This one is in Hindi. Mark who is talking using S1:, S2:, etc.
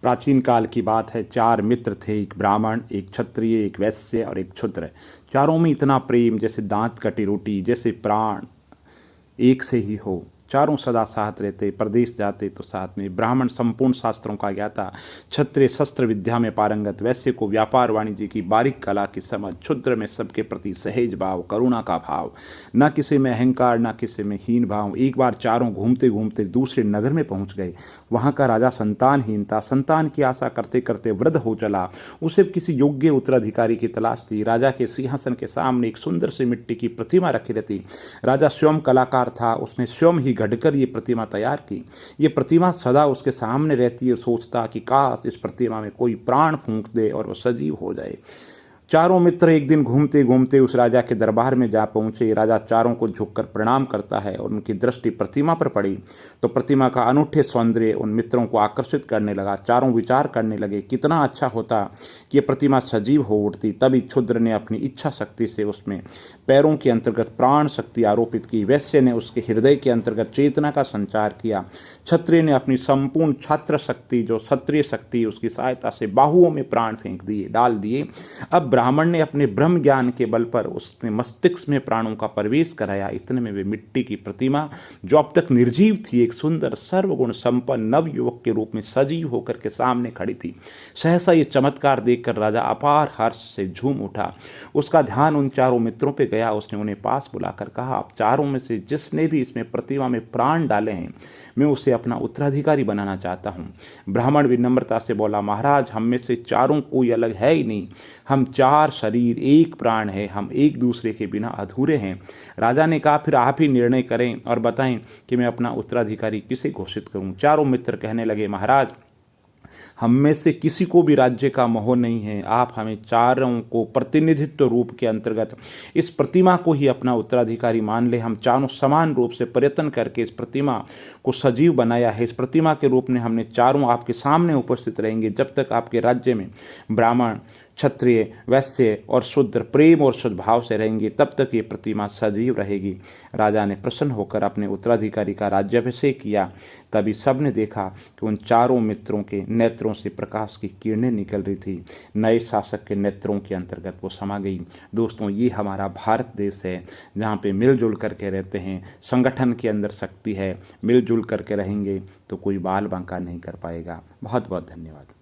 S1: प्राचीन काल की बात है। 4 मित्र थे, एक ब्राह्मण, एक क्षत्रिय, एक वैश्य और एक शूद्र। चारों में इतना प्रेम जैसे दांत कटी रोटी, जैसे प्राण एक से ही हो। चारों सदा साथ रहते, प्रदेश जाते तो साथ में। ब्राह्मण संपूर्ण शास्त्रों का ज्ञाता, क्षत्रिय शस्त्र विद्या में पारंगत, वैश्य को व्यापार वाणिज्य की बारीक कला की समझ, क्षुद्र में सबके प्रति सहेज भाव, करुणा का भाव, न किसी में अहंकार न किसी में हीन भाव। एक बार चारों घूमते घूमते दूसरे नगर में पहुंच गए। वहां का राजा संतानहीन था, संतान की आशा करते करते वृद्ध हो चला। उसे किसी योग्य उत्तराधिकारी की तलाश थी। राजा के सिंहासन के सामने एक सुंदर सी मिट्टी की प्रतिमा रखी रहती। राजा स्वयं कलाकार था, उसने स्वयं ही गढ़कर ये प्रतिमा तैयार की। ये प्रतिमा सदा उसके सामने रहती है, सोचता कि काश इस प्रतिमा में कोई प्राण फूंक दे और वो सजीव हो जाए। चारों मित्र एक दिन घूमते घूमते उस राजा के दरबार में जा पहुंचे। राजा चारों को झुककर प्रणाम करता है और उनकी दृष्टि प्रतिमा पर पड़ी तो प्रतिमा का अनूठे सौंदर्य उन मित्रों को आकर्षित करने लगा। चारों विचार करने लगे, कितना अच्छा होता कि ये प्रतिमा सजीव हो उठती। तभी क्षुद्र ने अपनी इच्छा शक्ति से उसमें पैरों के अंतर्गत प्राण शक्ति आरोपित की। वैश्य ने उसके हृदय के अंतर्गत चेतना का संचार किया। क्षत्रिय ने अपनी संपूर्ण छात्र शक्ति, जो क्षत्रिय शक्ति, उसकी सहायता से बाहुओं में प्राण फेंक दिए, डाल दिए। अब ब्राह्मण ने अपने ब्रह्म ज्ञान के बल पर उसने मस्तिष्क में प्राणों का प्रवेश कराया। इतने में वे मिट्टी की प्रतिमा, जो अब तक निर्जीव थी, एक सुंदर सर्वगुण संपन्न नव युवक के रूप में सजीव होकर के सामने खड़ी थी। सहसा ये चमत्कार देखकर राजा अपार हर्ष से झूम उठा। उसका ध्यान उन चारों मित्रों पर गया। उसने उन्हें पास बुलाकर कहा, आप चारों में से जिसने भी इसमें प्रतिमा में प्राण डाले हैं, मैं उसे अपना उत्तराधिकारी बनाना चाहता हूँ। ब्राह्मण विनम्रता से बोला, महाराज, हम में से चारों कोई अलग है ही नहीं। हम 4 शरीर, एक प्राण है, हम एक दूसरे के बिना अधूरे हैं। राजा ने कहा, फिर आप ही निर्णय करें और बताएं कि मैं अपना उत्तराधिकारी किसे घोषित करूं। चारों मित्र कहने लगे, महाराज, हम में से किसी को भी राज्य का मोह नहीं है। आप हमें चारों को प्रतिनिधित्व रूप के अंतर्गत इस प्रतिमा को ही अपना उत्तराधिकारी मान ले। हम चारों समान रूप से प्रयत्न करके इस प्रतिमा को सजीव बनाया है। इस प्रतिमा के रूप में हमने चारों आपके सामने उपस्थित रहेंगे। जब तक आपके राज्य में ब्राह्मण, क्षत्रिय, वैश्य और शूद्र प्रेम और सद्भाव से रहेंगे, तब तक ये प्रतिमा सजीव रहेगी। राजा ने प्रसन्न होकर अपने उत्तराधिकारी का राज्याभिषेक किया। तभी सबने देखा कि उन चारों मित्रों के नेत्रों से प्रकाश की किरणें निकल रही थी। नए शासक के नेत्रों के अंतर्गत वो समा गई। दोस्तों, ये हमारा भारत देश है, जहाँ पे मिलजुल करके रहते हैं। संगठन के अंदर शक्ति है। मिलजुल करके रहेंगे तो कोई बाल बांका नहीं कर पाएगा। बहुत बहुत धन्यवाद।